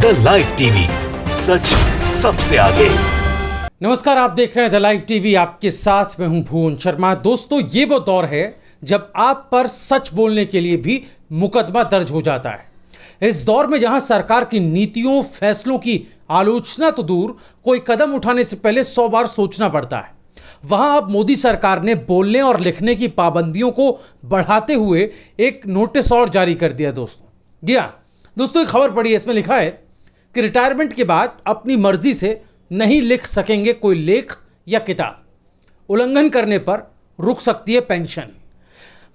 The live TV, सच सबसे आगे। नमस्कार, आप देख रहे हैं द लाइव टीवी। आपके साथ मैं हूं भुवन शर्मा। दोस्तों, ये वो दौर है जब आप पर सच बोलने के लिए भी मुकदमा दर्ज हो जाता है। इस दौर में जहां सरकार की नीतियों, फैसलों की आलोचना तो दूर, कोई कदम उठाने से पहले 100 बार सोचना पड़ता है, वहां अब मोदी सरकार ने बोलने और लिखने की पाबंदियों को बढ़ाते हुए एक नोटिस और जारी कर दिया। दोस्तों एक खबर पड़ी है, इसमें लिखा है कि रिटायरमेंट के बाद अपनी मर्जी से नहीं लिख सकेंगे कोई लेख या किताब, उल्लंघन करने पर रुक सकती है पेंशन।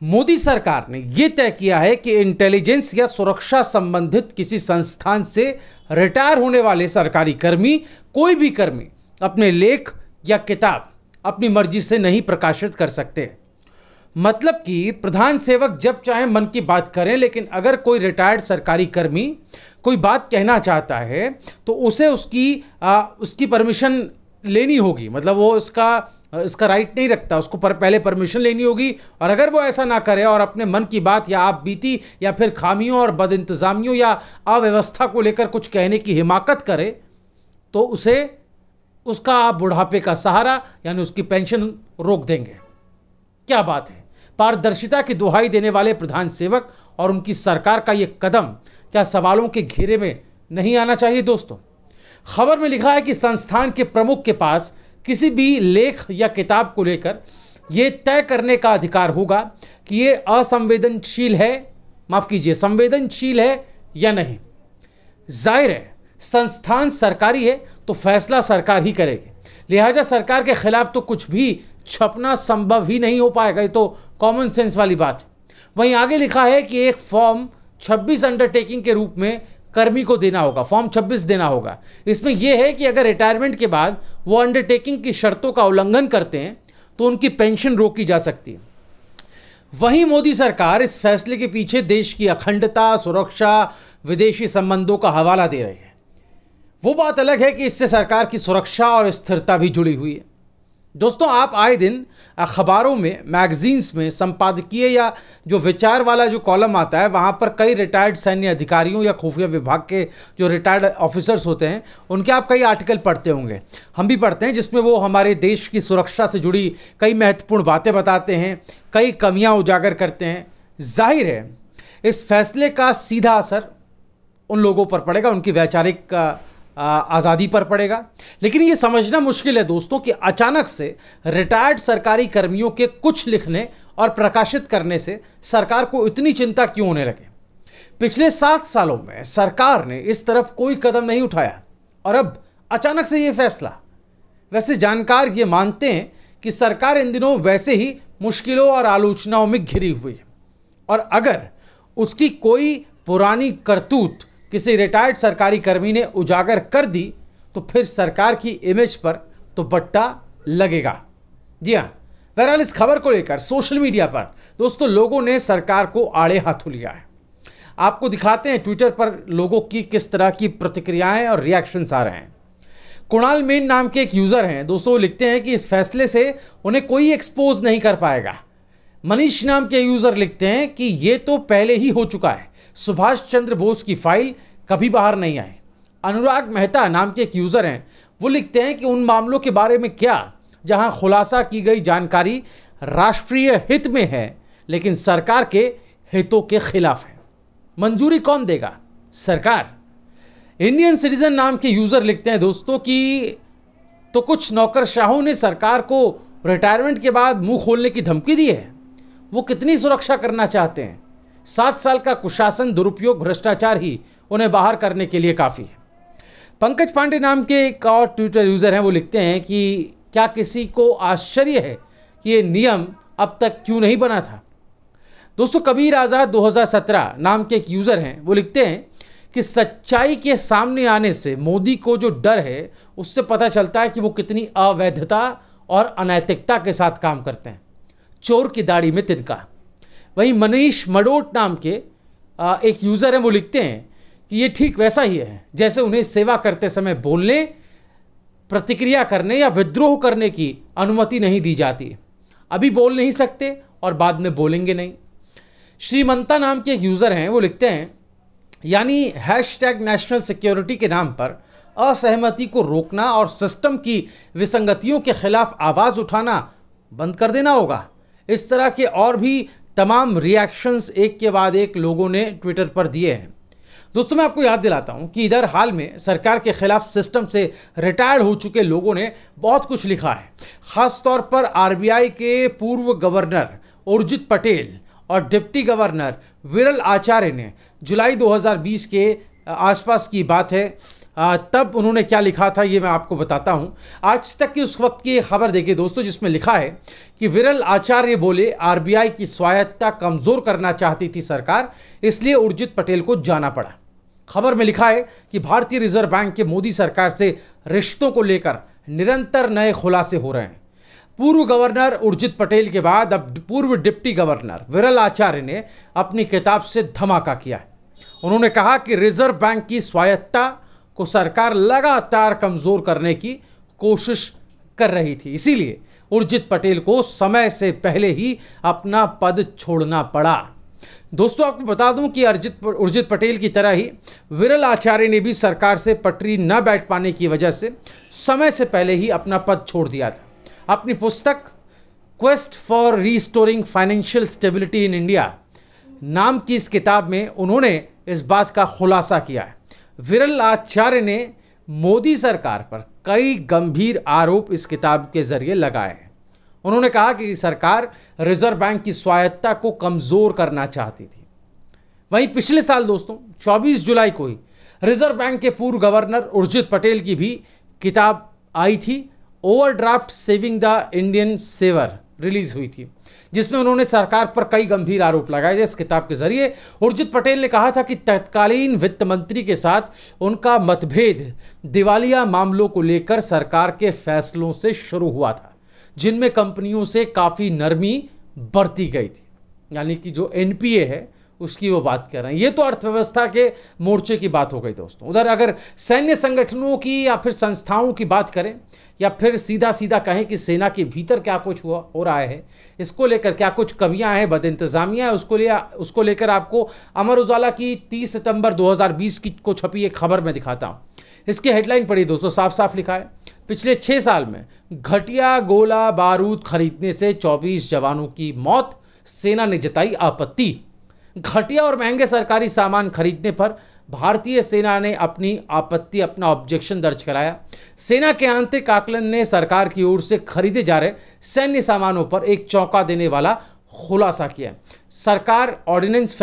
मोदी सरकार ने यह तय किया है कि इंटेलिजेंस या सुरक्षा संबंधित किसी संस्थान से रिटायर होने वाले सरकारी कर्मी, कोई भी कर्मी, अपने लेख या किताब अपनी मर्जी से नहीं प्रकाशित कर सकते। मतलब कि प्रधान सेवक जब चाहे मन की बात करें, लेकिन अगर कोई रिटायर्ड सरकारी कर्मी कोई बात कहना चाहता है तो उसे उसकी परमिशन लेनी होगी। मतलब वो इसका राइट नहीं रखता, उसको पहले परमिशन लेनी होगी। और अगर वो ऐसा ना करे और अपने मन की बात या आप बीती या फिर खामियों और बदइंतजामियों या अव्यवस्था को लेकर कुछ कहने की हिमाकत करे तो उसे उसका बुढ़ापे का सहारा यानी उसकी पेंशन रोक देंगे। क्या बात है! पारदर्शिता की दुहाई देने वाले प्रधान सेवक और उनकी सरकार का यह कदम क्या सवालों के घेरे में नहीं आना चाहिए? दोस्तों, खबर में लिखा है कि संस्थान के प्रमुख के पास किसी भी लेख या किताब को लेकर यह तय करने का अधिकार होगा कि यह संवेदनशील है या नहीं। जाहिर है, संस्थान सरकारी है तो फैसला सरकार ही करेगी, लिहाजा सरकार के खिलाफ तो कुछ भी छपना संभव ही नहीं हो पाएगा। ये तो कॉमन सेंस वाली बात है। वहीं आगे लिखा है कि एक फॉर्म 26 अंडरटेकिंग के रूप में कर्मी को देना होगा, फॉर्म 26 देना होगा। इसमें यह है कि अगर रिटायरमेंट के बाद वो अंडरटेकिंग की शर्तों का उल्लंघन करते हैं तो उनकी पेंशन रोकी जा सकती है। वहीं मोदी सरकार इस फैसले के पीछे देश की अखंडता, सुरक्षा, विदेशी संबंधों का हवाला दे रही है। वो बात अलग है कि इससे सरकार की सुरक्षा और स्थिरता भी जुड़ी हुई है। दोस्तों, आप आए दिन अखबारों में, मैगजीन्स में संपादकीय या जो विचार वाला जो कॉलम आता है, वहाँ पर कई रिटायर्ड सैन्य अधिकारियों या खुफिया विभाग के जो रिटायर्ड ऑफिसर्स होते हैं उनके आप कई आर्टिकल पढ़ते होंगे, हम भी पढ़ते हैं, जिसमें वो हमारे देश की सुरक्षा से जुड़ी कई महत्वपूर्ण बातें बताते हैं, कई कमियाँ उजागर करते हैं। जाहिर है, इस फैसले का सीधा असर उन लोगों पर पड़ेगा, उनकी वैचारिक आज़ादी पर पड़ेगा। लेकिन ये समझना मुश्किल है दोस्तों कि अचानक से रिटायर्ड सरकारी कर्मियों के कुछ लिखने और प्रकाशित करने से सरकार को इतनी चिंता क्यों होने लगे। पिछले 7 सालों में सरकार ने इस तरफ कोई कदम नहीं उठाया और अब अचानक से ये फैसला। वैसे जानकार ये मानते हैं कि सरकार इन दिनों वैसे ही मुश्किलों और आलोचनाओं में घिरी हुई है और अगर उसकी कोई पुरानी करतूत किसी रिटायर्ड सरकारी कर्मी ने उजागर कर दी तो फिर सरकार की इमेज पर तो बट्टा लगेगा। जी हाँ, बहरहाल इस खबर को लेकर सोशल मीडिया पर दोस्तों लोगों ने सरकार को आड़े हाथों लिया है। आपको दिखाते हैं ट्विटर पर लोगों की किस तरह की प्रतिक्रियाएं और रिएक्शंस आ रहे हैं। कुणाल मेन नाम के एक यूज़र हैं दोस्तों, लिखते हैं कि इस फैसले से उन्हें कोई एक्सपोज नहीं कर पाएगा। मनीष नाम के यूज़र लिखते हैं कि ये तो पहले ही हो चुका है, सुभाष चंद्र बोस की फाइल कभी बाहर नहीं आई। अनुराग मेहता नाम के एक यूज़र हैं, वो लिखते हैं कि उन मामलों के बारे में क्या जहां खुलासा की गई जानकारी राष्ट्रीय हित में है लेकिन सरकार के हितों के खिलाफ है, मंजूरी कौन देगा? सरकार। इंडियन सिटीजन नाम के यूज़र लिखते हैं दोस्तों कि तो कुछ नौकरशाहों ने सरकार को रिटायरमेंट के बाद मुंह खोलने की धमकी दी है। वो कितनी सुरक्षा करना चाहते हैं? 7 साल का कुशासन, दुरुपयोग, भ्रष्टाचार ही उन्हें बाहर करने के लिए काफ़ी है। पंकज पांडे नाम के एक और ट्विटर यूज़र हैं, वो लिखते हैं कि क्या किसी को आश्चर्य है कि ये नियम अब तक क्यों नहीं बना था? दोस्तों, कबीर आज़ाद 2017 नाम के एक यूज़र हैं, वो लिखते हैं कि सच्चाई के सामने आने से मोदी को जो डर है उससे पता चलता है कि वो कितनी अवैधता और अनैतिकता के साथ काम करते हैं। चोर की दाढ़ी में तिनका। वहीं मनीष मडोट नाम के एक यूज़र हैं, वो लिखते हैं कि ये ठीक वैसा ही है जैसे उन्हें सेवा करते समय बोलने, प्रतिक्रिया करने या विद्रोह करने की अनुमति नहीं दी जाती। अभी बोल नहीं सकते और बाद में बोलेंगे नहीं। श्रीमंता नाम के एक यूज़र हैं, वो लिखते हैं यानी हैशटैग नेशनल सिक्योरिटी के नाम पर असहमति को रोकना और सिस्टम की विसंगतियों के खिलाफ आवाज़ उठाना बंद कर देना होगा। इस तरह के और भी तमाम रिएक्शंस एक के बाद एक लोगों ने ट्विटर पर दिए हैं। दोस्तों, मैं आपको याद दिलाता हूं कि इधर हाल में सरकार के खिलाफ सिस्टम से रिटायर्ड हो चुके लोगों ने बहुत कुछ लिखा है। खासतौर पर आरबीआई के पूर्व गवर्नर उर्जित पटेल और डिप्टी गवर्नर विरल आचार्य ने जुलाई 2020 के आसपास की बात है, तब उन्होंने क्या लिखा था ये मैं आपको बताता हूं। आज तक की उस वक्त की खबर देखिए दोस्तों, जिसमें लिखा है कि विरल आचार्य बोले आरबीआई की स्वायत्तता कमजोर करना चाहती थी सरकार, इसलिए उर्जित पटेल को जाना पड़ा। खबर में लिखा है कि भारतीय रिजर्व बैंक के मोदी सरकार से रिश्तों को लेकर निरंतर नए खुलासे हो रहे हैं। पूर्व गवर्नर उर्जित पटेल के बाद अब पूर्व डिप्टी गवर्नर विरल आचार्य ने अपनी किताब से धमाका किया है। उन्होंने कहा कि रिजर्व बैंक की स्वायत्तता को सरकार लगातार कमजोर करने की कोशिश कर रही थी, इसीलिए उर्जित पटेल को समय से पहले ही अपना पद छोड़ना पड़ा। दोस्तों, आपको बता दूं कि उर्जित पटेल की तरह ही विरल आचार्य ने भी सरकार से पटरी न बैठ पाने की वजह से समय से पहले ही अपना पद छोड़ दिया था। अपनी पुस्तक quest for restoring financial stability in India नाम की इस किताब में उन्होंने इस बात का खुलासा किया है। विरल आचार्य ने मोदी सरकार पर कई गंभीर आरोप इस किताब के जरिए लगाए हैं। उन्होंने कहा कि सरकार रिजर्व बैंक की स्वायत्तता को कमजोर करना चाहती थी। वहीं पिछले साल दोस्तों 24 जुलाई को ही रिजर्व बैंक के पूर्व गवर्नर उर्जित पटेल की भी किताब आई थी, overdraft saving the Indian saver release हुई थी, जिसमें उन्होंने सरकार पर कई गंभीर आरोप लगाए थे। इस किताब के जरिए उर्जित पटेल ने कहा था कि तत्कालीन वित्त मंत्री के साथ उनका मतभेद दिवालिया मामलों को लेकर सरकार के फैसलों से शुरू हुआ था, जिनमें कंपनियों से काफ़ी नरमी बरती गई थी। यानी कि जो एनपीए है उसकी वो बात कर रहे हैं। ये तो अर्थव्यवस्था के मोर्चे की बात हो गई दोस्तों। उधर अगर सैन्य संगठनों की या फिर संस्थाओं की बात करें या फिर सीधा सीधा कहें कि सेना के भीतर क्या कुछ हो रहा है, इसको लेकर क्या कुछ कमियां हैं, बदइंतजामियां है, उसको लेकर आपको अमर उजाला की 30 सितंबर 2020 को छपी एक खबर में दिखाता हूँ। इसकी हेडलाइन पढ़ी दोस्तों, साफ साफ लिखा है, पिछले 6 साल में घटिया गोला बारूद खरीदने से 24 जवानों की मौत, सेना ने जताई आपत्ति। घटिया और महंगे सरकारी सामान खरीदने पर भारतीय सेना ने अपनी आपत्ति, अपना ऑब्जेक्शन दर्ज कराया। सेना के आंतरिक आकलन ने सरकार की ओर से खरीदे जा रहे सैन्य सामानों पर एक चौंका देने वाला खुलासा किया। सरकार ऑर्डिनेंस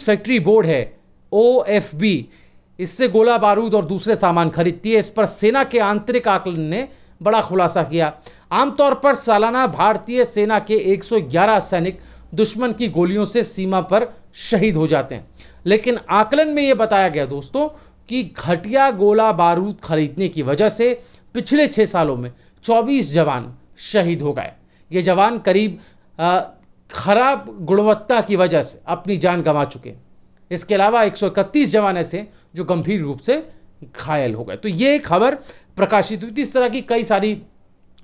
फैक्ट्री बोर्ड है OFB, इससे गोला बारूद और दूसरे सामान खरीदती है। इस पर सेना के आंतरिक आकलन ने बड़ा खुलासा किया। आमतौर पर सालाना भारतीय सेना के 111 सैनिक दुश्मन की गोलियों से सीमा पर शहीद हो जाते हैं, लेकिन आकलन में यह बताया गया दोस्तों कि घटिया गोला बारूद खरीदने की वजह से पिछले 6 सालों में 24 जवान शहीद हो गए। ये जवान करीब खराब गुणवत्ता की वजह से अपनी जान गंवा चुके। इसके अलावा 131 जवान ऐसे जो गंभीर रूप से घायल हो गए। तो ये खबर प्रकाशित हुई थी। इस तरह की कई सारी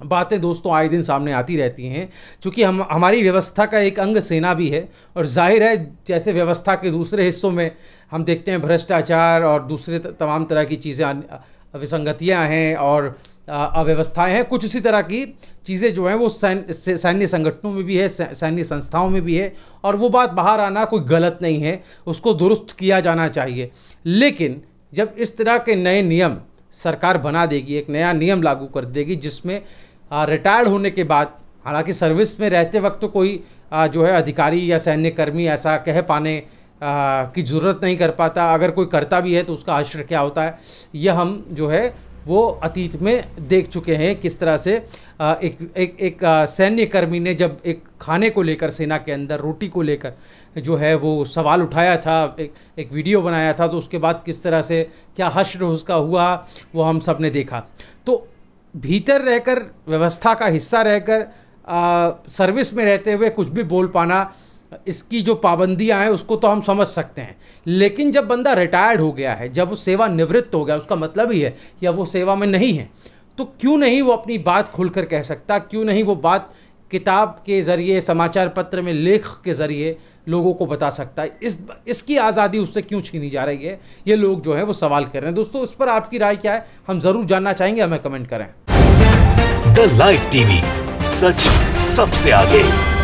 बातें दोस्तों आए दिन सामने आती रहती हैं, क्योंकि हमारी व्यवस्था का एक अंग सेना भी है, और जाहिर है जैसे व्यवस्था के दूसरे हिस्सों में हम देखते हैं भ्रष्टाचार और दूसरे तमाम तरह की चीज़ें, विसंगतियां हैं और अव्यवस्थाएं हैं, कुछ इसी तरह की चीज़ें जो हैं वो सैन्य संगठनों में भी है, सैन्य संस्थाओं में भी है, और वो बात बाहर आना कोई गलत नहीं है, उसको दुरुस्त किया जाना चाहिए। लेकिन जब इस तरह के नए नियम सरकार बना देगी, एक नया नियम लागू कर देगी जिसमें रिटायर्ड होने के बाद, हालांकि सर्विस में रहते वक्त तो कोई जो है अधिकारी या सैन्य कर्मी ऐसा कह पाने की ज़रूरत नहीं कर पाता, अगर कोई करता भी है तो उसका आश्रय क्या होता है, यह हम जो है वो अतीत में देख चुके हैं। किस तरह से एक सैन्य कर्मी ने जब एक खाने को लेकर, सेना के अंदर रोटी को लेकर जो है वो सवाल उठाया था, एक वीडियो बनाया था, तो उसके बाद किस तरह से क्या हश्र उसका हुआ वो हम सब ने देखा। तो भीतर रहकर, व्यवस्था का हिस्सा रहकर, सर्विस में रहते हुए कुछ भी बोल पाना, इसकी जो पाबंदियां हैं उसको तो हम समझ सकते हैं, लेकिन जब बंदा रिटायर्ड हो गया है, जब वो सेवा निवृत्त हो गया, उसका मतलब ही है या वो सेवा में नहीं है, तो क्यों नहीं वो अपनी बात खुलकर कह सकता, क्यों नहीं वो बात किताब के ज़रिए, समाचार पत्र में लेख के ज़रिए लोगों को बता सकता है। इसकी आज़ादी उससे क्यों छीनी जा रही है, ये लोग जो है वो सवाल कर रहे हैं। दोस्तों, इस पर आपकी राय क्या है, हम ज़रूर जानना चाहेंगे, हमें कमेंट करें। द लाइव टीवी, सच सबसे आगे।